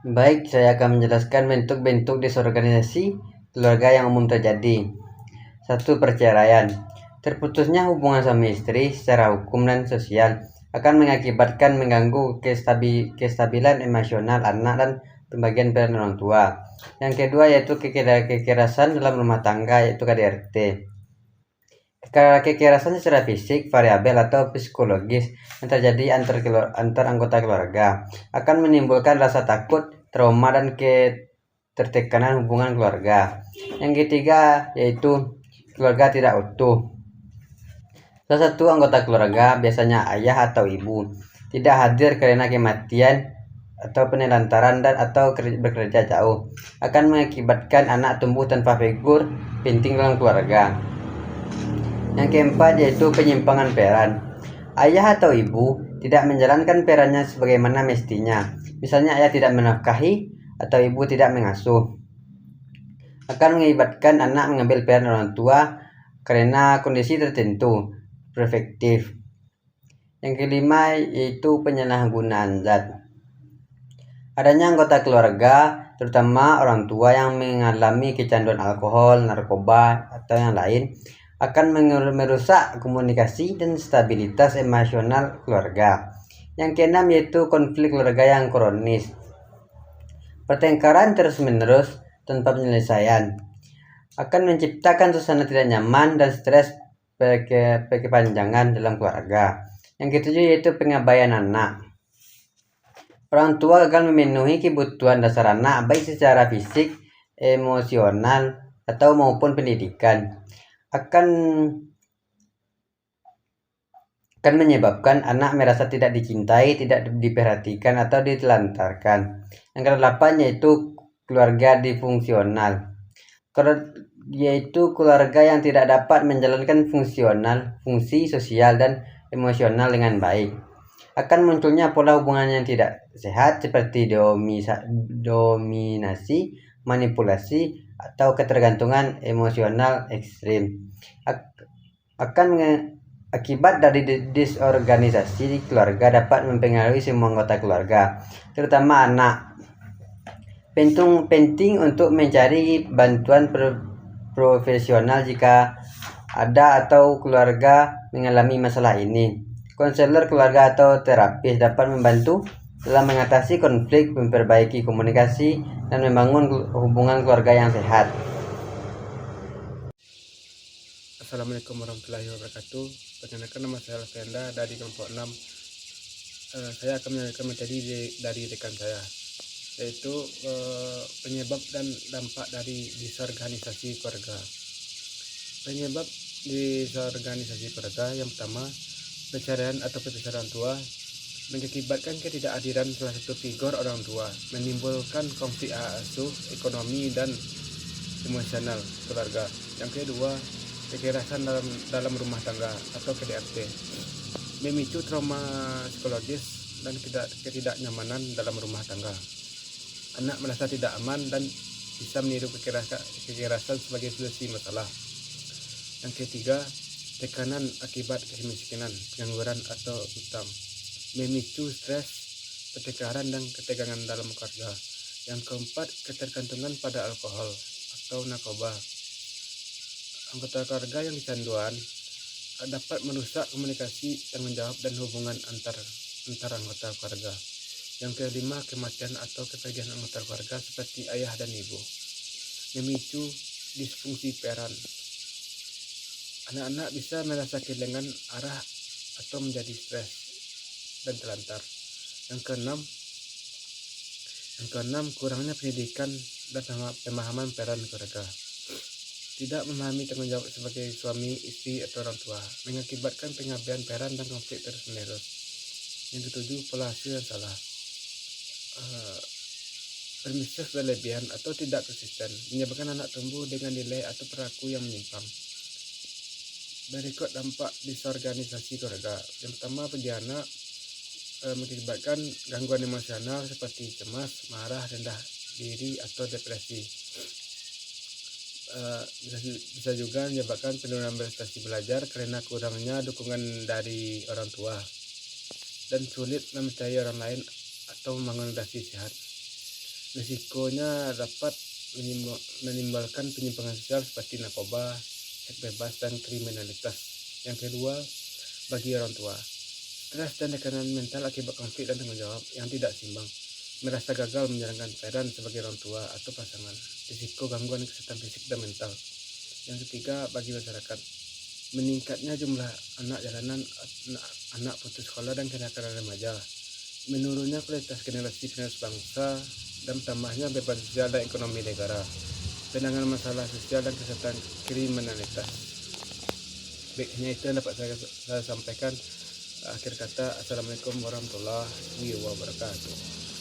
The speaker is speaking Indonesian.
Baik, saya akan menjelaskan bentuk-bentuk disorganisasi keluarga yang umum terjadi. 1. Perceraian. Terputusnya hubungan suami istri secara hukum dan sosial akan mengakibatkan mengganggu kestabilan emosional anak dan pembagian peran orang tua. Yang kedua yaitu kekerasan dalam rumah tangga, yaitu KDRT. Kekerasan secara fisik, variabel atau psikologis yang terjadi antar anggota keluarga akan menimbulkan rasa takut, trauma, dan ketertekanan hubungan keluarga. Yang ketiga yaitu keluarga tidak utuh. Salah satu anggota keluarga, biasanya ayah atau ibu, tidak hadir karena kematian atau penelantaran atau bekerja jauh, akan mengakibatkan anak tumbuh tanpa figur penting dalam keluarga. Yang keempat yaitu penyimpangan peran. Ayah atau ibu tidak menjalankan perannya sebagaimana mestinya. Misalnya ayah tidak menafkahi atau ibu tidak mengasuh. Akan mengakibatkan anak mengambil peran orang tua karena kondisi tertentu, perfektif. Yang kelima yaitu penyalahgunaan zat. Adanya anggota keluarga, terutama orang tua yang mengalami kecanduan alkohol, narkoba, atau yang lain, akan merusak komunikasi dan stabilitas emosional keluarga. Yang keenam yaitu konflik keluarga yang kronis. Pertengkaran terus-menerus tanpa penyelesaian akan menciptakan suasana tidak nyaman dan stres berkepanjangan dalam keluarga. Yang ketujuh yaitu pengabaian anak. Orang tua gagal memenuhi kebutuhan dasar anak baik secara fisik, emosional, atau maupun pendidikan. Akan menyebabkan anak merasa tidak dicintai, tidak diperhatikan, atau ditelantarkan. Yang kedelapan yaitu keluarga disfungsional, yaitu keluarga yang tidak dapat menjalankan fungsi sosial dan emosional dengan baik. Akan munculnya pola hubungan yang tidak sehat seperti dominasi, manipulasi, atau ketergantungan emosional ekstrim. Akibat dari disorganisasi keluarga dapat mempengaruhi semua anggota keluarga, terutama anak. Penting untuk mencari bantuan profesional jika ada atau keluarga mengalami masalah ini. Konselor keluarga atau terapis dapat membantu dalam mengatasi konflik, memperbaiki komunikasi, dan membangun hubungan keluarga yang sehat. Assalamualaikum warahmatullahi wabarakatuh. Perkenalkan, nama saya Alfianda dari kelompok 6. Saya akan menyampaikan materi dari rekan saya, yaitu penyebab dan dampak dari disorganisasi keluarga. Penyebab disorganisasi keluarga yang pertama, perceraian atau perpisahan orang tua mengakibatkan ketidakhadiran salah satu figur orang tua, menimbulkan konflik asuh, ekonomi, dan emosional keluarga. Yang kedua, kekerasan dalam rumah tangga atau KDRT memicu trauma psikologis dan ketidaknyamanan dalam rumah tangga. Anak merasa tidak aman dan bisa meniru kekerasan sebagai solusi masalah. Yang ketiga, tekanan akibat kemiskinan, pengangguran, atau hutang memicu stres, pertengkaran, dan ketegangan dalam keluarga. Yang keempat, ketergantungan pada alkohol atau narkoba. Anggota keluarga yang kecanduan dapat merusak komunikasi, tanggung jawab, dan hubungan antar anggota keluarga. Yang kelima, kematian atau kepergian anggota keluarga seperti ayah dan ibu memicu disfungsi peran. Anak-anak bisa merasa kehilangan arah atau menjadi stres dan terlantar. Yang keenam, kurangnya pendidikan dan pemahaman peran keluarga. Tidak memahami tanggung jawab sebagai suami, istri, atau orang tua mengakibatkan pengabaian peran dan konflik terus-menerus. Yang ketujuh, pola asuh yang salah, permisif berlebihan atau tidak konsisten menyebabkan anak tumbuh dengan nilai atau perilaku yang menyimpang. Berikut dampak disorganisasi keluarga. Yang pertama, bagi anak mengakibatkan gangguan emosional seperti cemas, marah, rendah diri, atau depresi. Bisa juga menyebabkan penurunan prestasi belajar karena kurangnya dukungan dari orang tua dan sulit mempercayai orang lain atau membangun relasi sehat. Risikonya dapat menimbulkan penyimpangan sosial seperti narkoba, seks bebas, dan kriminalitas. Yang kedua, bagi orang tua, stres dan tekanan mental akibat konflik dan tanggung jawab yang tidak seimbang, merasa gagal menjalankan peran sebagai orang tua atau pasangan, risiko gangguan kesehatan fisik dan mental. Yang ketiga, bagi masyarakat, meningkatnya jumlah anak jalanan, anak putus sekolah, dan kenakalan remaja, menurunnya kualitas generasi penerus bangsa, dan tambahnya beban sosial dan ekonomi negara, penanganan masalah sosial dan kesehatan kriminalitas. Baiknya itu yang dapat saya sampaikan. Akhir kata, Assalamualaikum warahmatullahi wabarakatuh.